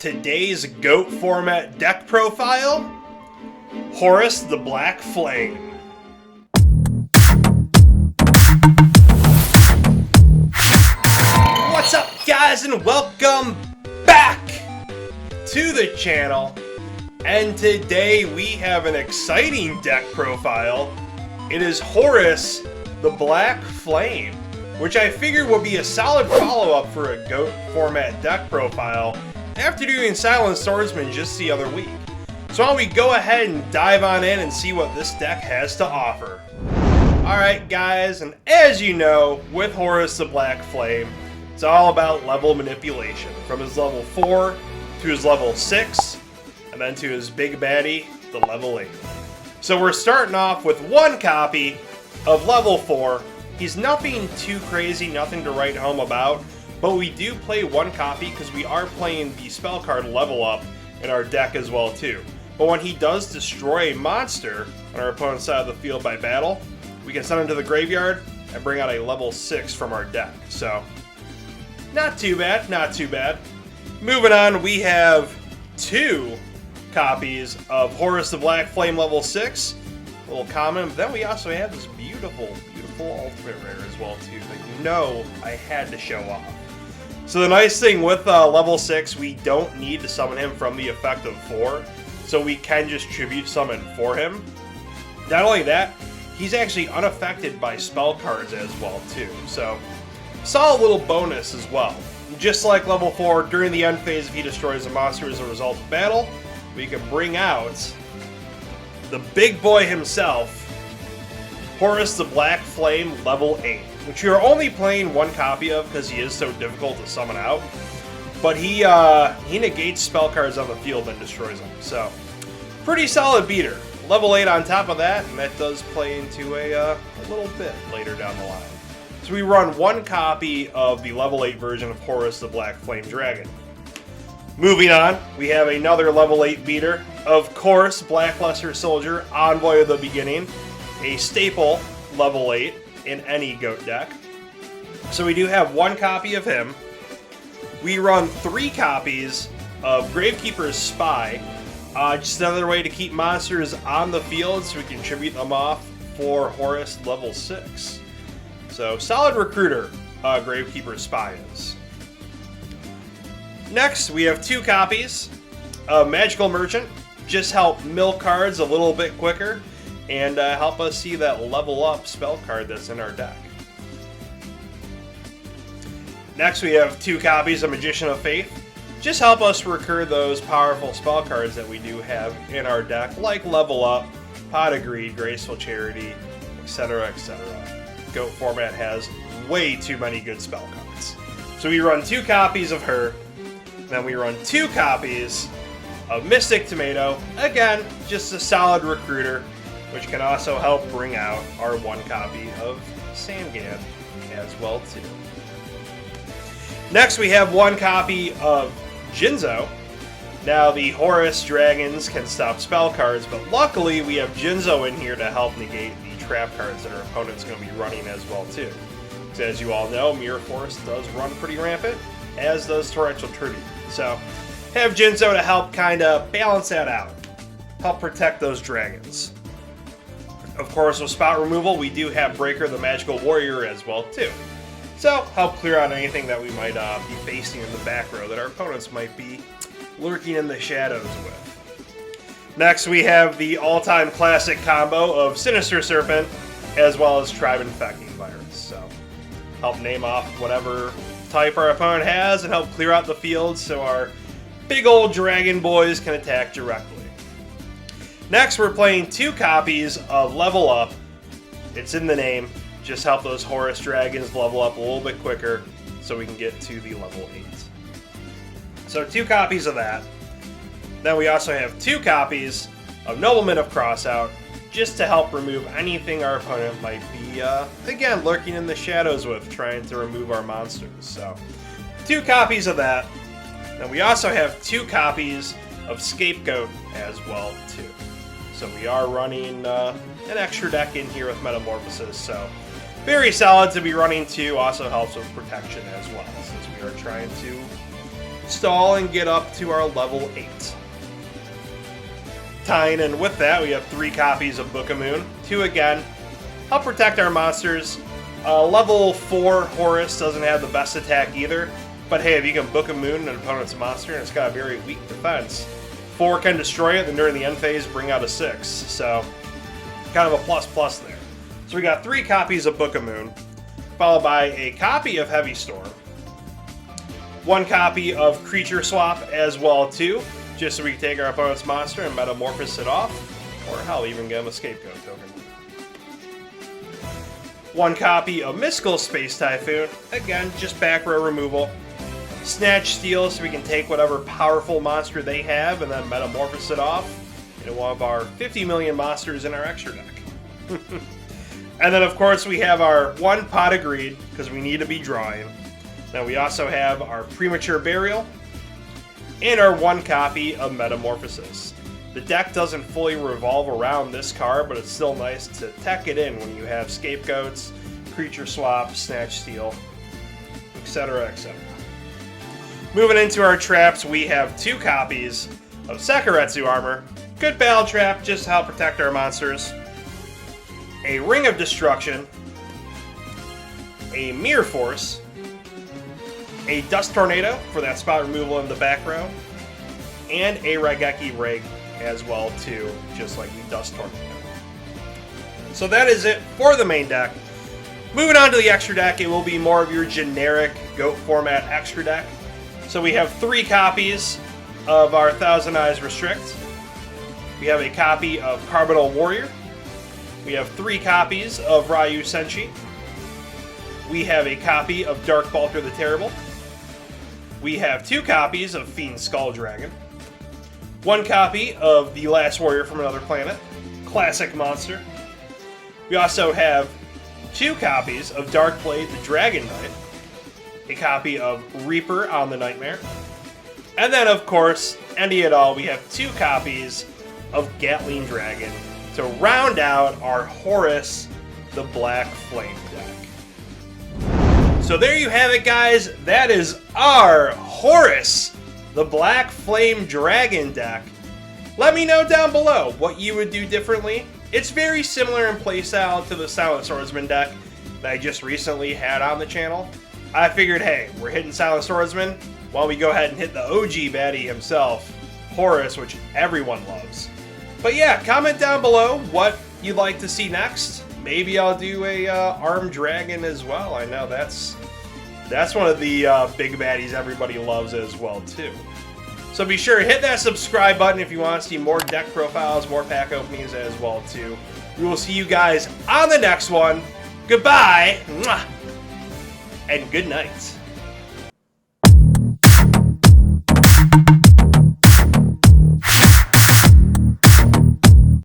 Today's GOAT format deck profile, Horus the Black Flame. What's up, guys, and welcome back to the channel. And today we have an exciting deck profile. It is Horus the Black Flame, which I figured would be a solid follow-up for a GOAT format deck profile after doing Silent Swordsman just the other week. So why don't we go ahead and dive on in and see what this deck has to offer. Alright guys, and as you know, with Horus the Black Flame, it's all about level manipulation. From his level 4 to his level 6, and then to his big baddie, the level 8. So we're starting off with one copy of level 4. He's nothing too crazy, nothing to write home about, but we do play one copy because we are playing the spell card level up in our deck as well too. But when he does destroy a monster on our opponent's side of the field by battle, we can send him to the graveyard and bring out a level 6 from our deck. So, not too bad, not too bad. Moving on, we have two copies of Horus the Black Flame level 6. A little common, but then we also have this beautiful ultimate rare as well too that you know I had to show off. So the nice thing with level 6, we don't need to summon him from the effect of 4, so we can just tribute summon for him. Not only that, he's actually unaffected by spell cards as well too, so solid little bonus as well. Just like level 4, during the end phase, if he destroys a monster as a result of battle, we can bring out the big boy himself, Horus the Black Flame level 8, which you're only playing one copy of because he is so difficult to summon out. But he negates spell cards on the field and destroys them. So, pretty solid beater. Level 8 on top of that, and that does play into a little bit later down the line. So we run one copy of the level 8 version of Horus the Black Flame Dragon. Moving on, we have another level 8 beater. Of course, Blackluster Soldier, Envoy of the Beginning. A staple level 8 in any GOAT deck. So we do have one copy of him. We run 3 copies of Gravekeeper's Spy. Just another way to keep monsters on the field so we can tribute them off for Horus level 6. So solid recruiter, Gravekeeper's Spy is. Next, we have 2 copies of Magical Merchant. Just help mill cards a little bit quicker and help us see that level up spell card that's in our deck. Next, we have 2 copies of Magician of Faith. Just help us recur those powerful spell cards that we do have in our deck, like Level Up, Pot of Greed, Graceful Charity, etc., etc. GOAT format has way too many good spell cards. So we run 2 copies of her, then we run 2 copies of Mystic Tomato. Again, just a solid recruiter, which can also help bring out our 1 copy of Sangan as well too. Next, we have 1 copy of Jinzo. Now, the Horus dragons can stop spell cards, but luckily we have Jinzo in here to help negate the trap cards that our opponent's going to be running as well too. So as you all know, Mirror Force does run pretty rampant, as does Torrential Tribute. So, have Jinzo to help kind of balance that out, help protect those dragons. Of course, with spot removal, we do have Breaker the Magical Warrior as well too. So, help clear out anything that we might be facing in the back row that our opponents might be lurking in the shadows with. Next, we have the all-time classic combo of Sinister Serpent as well as Tribe Infecting Virus. So, help name off whatever type our opponent has and help clear out the field so our big old dragon boys can attack directly. Next, we're playing 2 copies of Level Up. It's in the name. Just help those Horus dragons level up a little bit quicker so we can get to the level 8. So 2 copies of that. Then we also have 2 copies of Nobleman of Crossout, just to help remove anything our opponent might be, again, lurking in the shadows with, trying to remove our monsters. So 2 copies of that. Then we also have 2 copies of Scapegoat as well too. So we are running an extra deck in here with Metamorphosis, so very solid to be running 2. Also helps with protection as well, since we are trying to stall and get up to our level 8. Tying in with that, we have 3 copies of Book of Moon. 2 again. Help protect our monsters. Level 4 Horus doesn't have the best attack either. But hey, if you can Book of Moon an opponent's monster and it's got a very weak defense, 4 can destroy it, then during the end phase bring out a 6. So, kind of a plus there. So we got 3 copies of Book of Moon, followed by a copy of Heavy Storm, 1 copy of Creature Swap as well too, just so we can take our opponent's monster and metamorphose it off, or hell, even get him a scapegoat token. 1 copy of Mystical Space Typhoon, again, just back row removal. Snatch Steal, so we can take whatever powerful monster they have and then metamorphose it off into one of our 50 million monsters in our extra deck. And then, of course, we have our 1 Pot of Greed, because we need to be drawing. Now, we also have our Premature Burial, and our 1 copy of Metamorphosis. The deck doesn't fully revolve around this card, but it's still nice to tech it in when you have Scapegoats, Creature Swap, Snatch Steal, etc., etc. Moving into our traps, we have 2 copies of Sekiretsu Armor. Good battle trap, just to help protect our monsters. A Ring of Destruction. A Mirror Force. A Dust Tornado for that spot removal in the back row. And a Raigeki Rig as well too, just like the Dust Tornado. So that is it for the main deck. Moving on to the extra deck, it will be more of your generic GOAT format extra deck. So we have 3 copies of our Thousand Eyes Restrict. We have a copy of Carbonal Warrior. We have 3 copies of Ryu Senshi. We have a copy of Dark Balker the Terrible. We have 2 copies of Fiend Skull Dragon. 1 copy of The Last Warrior from Another Planet. Classic monster. We also have 2 copies of Darkblade the Dragon Knight. A copy of Reaper on the Nightmare. And then, of course, ending it all, we have 2 copies of Gatling Dragon to round out our Horus the Black Flame deck. So there you have it, guys. That is our Horus the Black Flame Dragon deck. Let me know down below what you would do differently. It's very similar in playstyle to the Silent Swordsman deck that I just recently had on the channel. I figured, hey, we're hitting Silent Swordsman, why don't we go ahead and hit the OG baddie himself, Horus, which everyone loves. But yeah, comment down below what you'd like to see next. Maybe I'll do a Armed Dragon as well. I know that's one of the big baddies everybody loves as well too. So be sure to hit that subscribe button if you want to see more deck profiles, more pack openings as well too. We will see you guys on the next one. Goodbye, and good night.